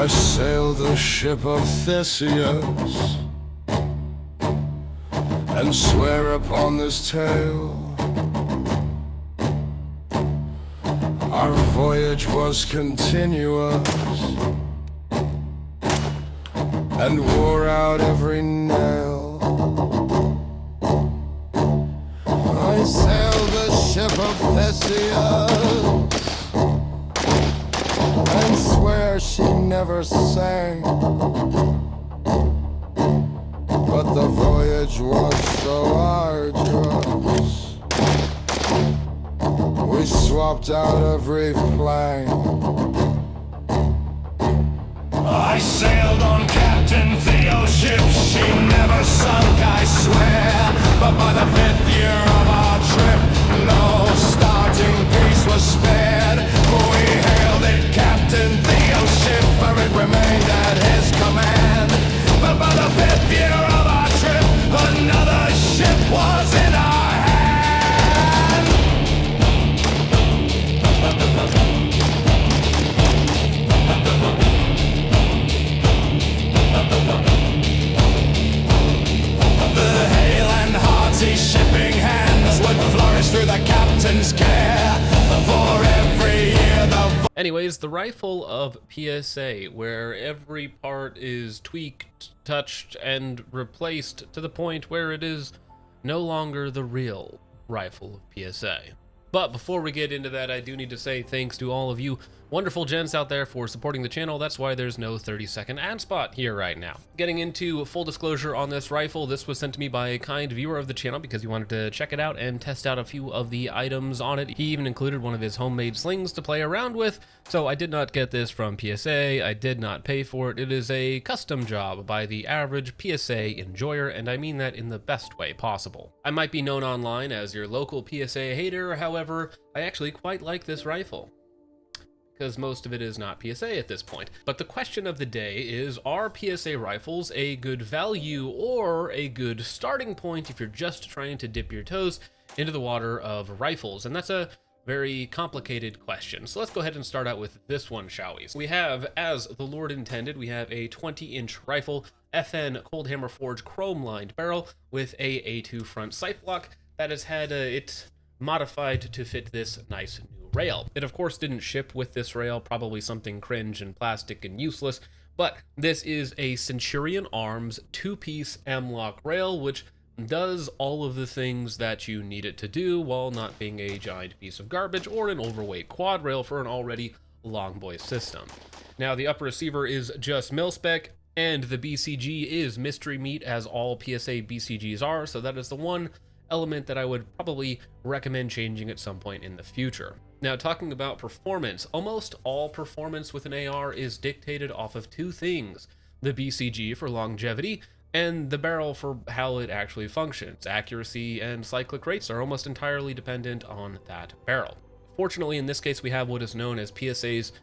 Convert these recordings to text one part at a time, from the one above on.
I sail the ship of Theseus and swear upon this tale our voyage was continuous and wore out every nail. I sailed the ship of Theseus and swear she never sank, but the voyage was so arduous we swapped out every plank. I sailed on Captain Theo's ship, she never sunk, I swear. But by the 5th year of our trip, no starting piece was spared. We hailed it Captain Theo's ship, for it remained at his command. But by the 5th year of our trip, another ship was in our hand. Shipping hands would flourish through the captain's care for every year. Anyways, the Rifle of PSA, where every part is tweaked, touched, and replaced to the point where it is no longer the real Rifle of PSA. But before we get into that, I do need to say thanks to all of you wonderful gents out there for supporting the channel. That's why there's no 30-second ad spot here right now. Getting into full disclosure on this rifle, this was sent to me by a kind viewer of the channel because he wanted to check it out and test out a few of the items on it. He even included one of his homemade slings to play around with, so I did not get this from PSA. I did not pay for it. It is a custom job by the average PSA enjoyer, and I mean that in the best way possible. I might be known online as your local PSA hater, however, I actually quite like this rifle, because most of it is not PSA at this point. But the question of the day is, are PSA rifles a good value or a good starting point if you're just trying to dip your toes into the water of rifles? And that's a very complicated question. So let's go ahead and start out with this one, shall we? We have, as the Lord intended, we have a 20-inch rifle, FN Cold Hammer Forge chrome-lined barrel with a A2 front sight block that has had it modified to fit this nice new rail. It of course didn't ship with this rail, probably something cringe and plastic and useless, but this is a Centurion Arms 2-piece M-lock rail, which does all of the things that you need it to do while not being a giant piece of garbage or an overweight quad rail for an already long boy system. Now the upper receiver is just mil-spec, and the BCG is mystery meat, as all PSA BCGs are, so that is the one element that I would probably recommend changing at some point in the future. Now, talking about performance, almost all performance with an AR is dictated off of two things: the BCG for longevity and the barrel for how it actually functions. Accuracy and cyclic rates are almost entirely dependent on that barrel. Fortunately, in this case, we have what is known as PSA's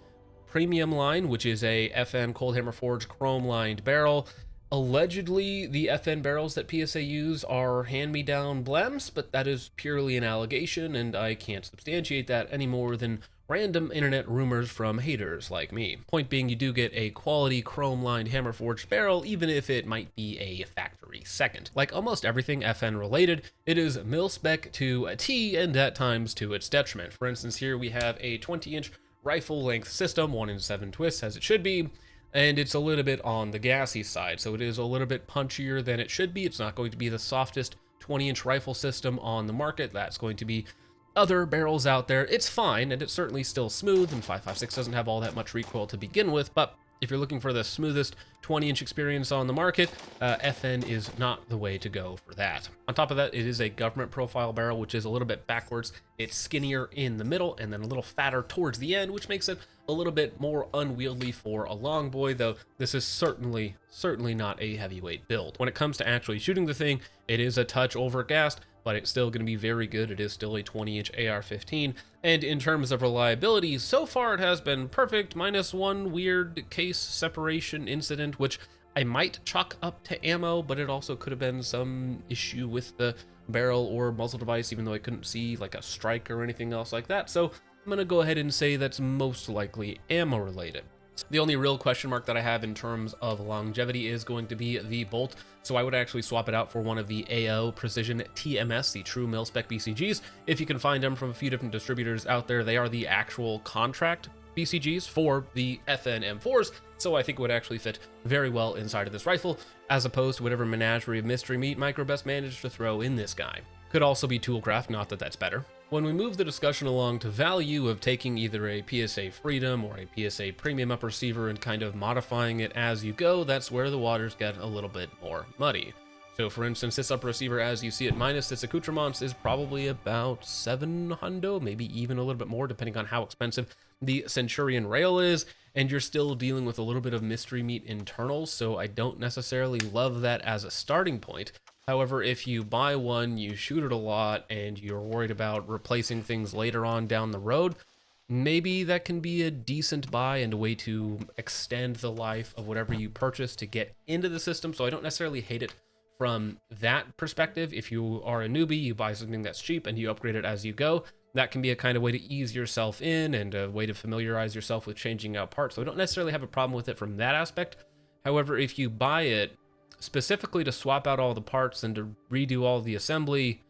premium line, which is a FN Cold Hammer Forge chrome-lined barrel. Allegedly, the FN barrels that PSA use are hand-me-down blems, but that is purely an allegation, and I can't substantiate that any more than random internet rumors from haters like me. Point being, you do get a quality chrome-lined hammer-forged barrel, even if it might be a factory second. Like almost everything FN related, it is mil-spec to a T, and at times to its detriment. For instance, here we have a 20-inch rifle-length system, 1 in 7 twists, as it should be, and it's a little bit on the gassy side, so it is a little bit punchier than it should be. It's not going to be the softest 20-inch rifle system on the market. That's going to be other barrels out there. It's fine, and it's certainly still smooth, and 5.56 doesn't have all that much recoil to begin with, but if you're looking for the smoothest 20-inch experience on the market, FN is not the way to go for that. On top of that, it is a government profile barrel, which is a little bit backwards. It's skinnier in the middle and then a little fatter towards the end, which makes it a little bit more unwieldy for a long boy, though this is certainly not a heavyweight build. When it comes to actually shooting the thing, it is a touch overgassed, but it's still going to be very good. It is still a 20-inch AR-15, and in terms of reliability, so far it has been perfect, minus one weird case separation incident, which I might chalk up to ammo, but it also could have been some issue with the barrel or muzzle device, even though I couldn't see like a strike or anything else like that, so I'm going to go ahead and say that's most likely ammo related. The only real question mark that I have in terms of longevity is going to be the bolt, so I would actually swap it out for one of the AO Precision TMS, the true mil-spec BCGs. If you can find them from a few different distributors out there, they are the actual contract BCGs for the FN M4s, so I think it would actually fit very well inside of this rifle, as opposed to whatever menagerie of mystery meat Microbest managed to throw in this guy. Could also be toolcraft, not that that's better. When we move the discussion along to value of taking either a PSA Freedom or a PSA Premium Up Receiver and kind of modifying it as you go, that's where the waters get a little bit more muddy. So for instance, this Up Receiver as you see it minus its accoutrements is probably about 700, maybe even a little bit more depending on how expensive the Centurion rail is, and you're still dealing with a little bit of mystery meat internals, so I don't necessarily love that as a starting point. However, if you buy one, you shoot it a lot, and you're worried about replacing things later on down the road, maybe that can be a decent buy and a way to extend the life of whatever you purchase to get into the system, so I don't necessarily hate it from that perspective. If you are a newbie, you buy something that's cheap and you upgrade it as you go, that can be a kind of way to ease yourself in and a way to familiarize yourself with changing out parts, so I don't necessarily have a problem with it from that aspect. However, if you buy it specifically to swap out all the parts and to redo all the assembly,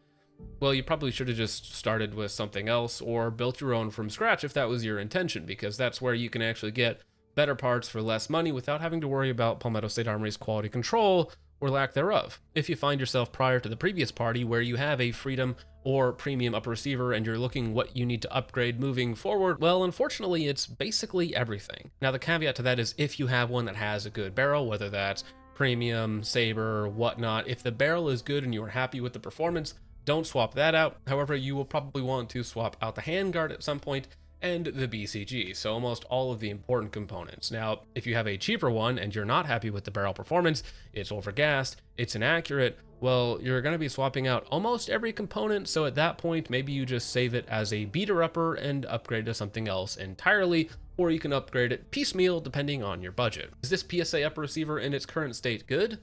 well, you probably should have just started with something else or built your own from scratch if that was your intention, because that's where you can actually get better parts for less money without having to worry about Palmetto State Armory's quality control or lack thereof. If you find yourself prior to the previous party where you have a Freedom or Premium Up Receiver and you're looking what you need to upgrade moving forward, well, unfortunately, it's basically everything. Now, the caveat to that is if you have one that has a good barrel, whether that's Premium, Saber, whatnot, if the barrel is good and you are happy with the performance, don't swap that out. However, you will probably want to swap out the handguard at some point and the BCG, so almost all of the important components. Now, if you have a cheaper one and you're not happy with the barrel performance, it's overgassed, it's inaccurate, well, you're going to be swapping out almost every component, so at that point, maybe you just save it as a beater-upper and upgrade to something else entirely, or you can upgrade it piecemeal depending on your budget. Is this PSA Upper Receiver in its current state good?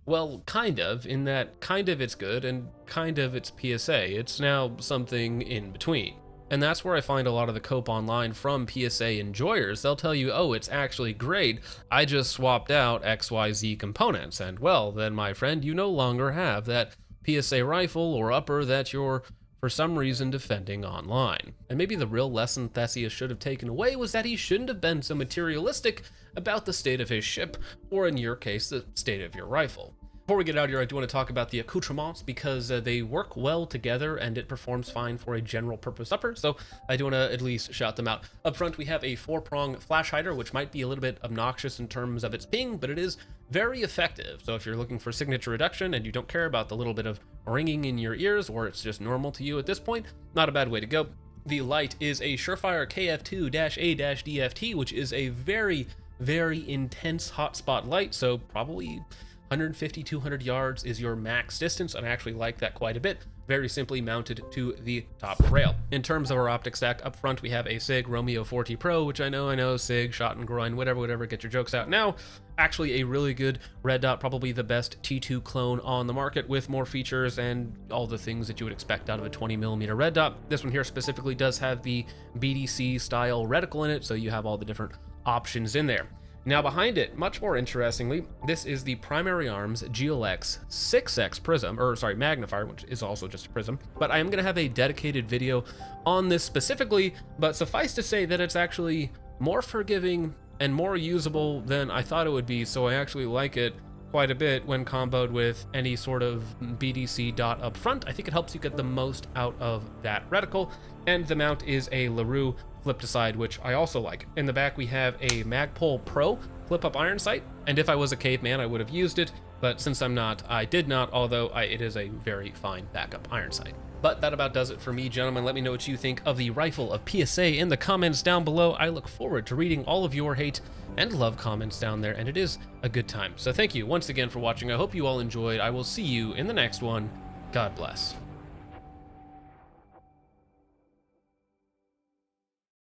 Well, kind of, in that kind of it's good and kind of it's PSA. It's now something in between. And that's where I find a lot of the cope online from PSA enjoyers. They'll tell you, oh, it's actually great, I just swapped out XYZ components. And well, then my friend, you no longer have that PSA rifle or upper that you're for some reason defending online. And maybe the real lesson Theseus should have taken away was that he shouldn't have been so materialistic about the state of his ship, or in your case, the state of your rifle. Before we get out of here, I do want to talk about the accoutrements because they work well together and it performs fine for a general purpose upper, so I do want to at least shout them out. Up front, we have a 4-prong flash hider, which might be a little bit obnoxious in terms of its ping, but it is very effective. So if you're looking for signature reduction and you don't care about the little bit of ringing in your ears, or it's just normal to you at this point, not a bad way to go. The light is a Surefire KF2-A-DFT, which is a very, very intense hotspot light, so probably 150, 200 yards is your max distance, and I actually like that quite a bit. Very simply mounted to the top rail. In terms of our optic stack, up front we have a SIG Romeo 40 Pro, which I know, SIG, shot and groin, whatever, get your jokes out now. Actually a really good red dot, probably the best T2 clone on the market with more features and all the things that you would expect out of a 20mm red dot. This one here specifically does have the BDC style reticle in it, so you have all the different options in there. Now behind it, much more interestingly, this is the Primary Arms GLX 6X prism, or sorry, magnifier, which is also just a prism. But I am going to have a dedicated video on this specifically, but suffice to say that it's actually more forgiving and more usable than I thought it would be, so I actually like it quite a bit when comboed with any sort of BDC dot up front. I think it helps you get the most out of that reticle, and the mount is a LaRue flip to side, which I also like. In the back we have a Magpul Pro flip up iron sight, and if I was a caveman I would have used it, but since I'm not, I did not, although it is a very fine backup iron sight. But that about does it for me, gentlemen. Let me know what you think of the Rifle of PSA in the comments down below. I look forward to reading all of your hate and love comments down there, and it is a good time. So thank you once again for watching. I hope you all enjoyed. I will see you in the next one. God bless.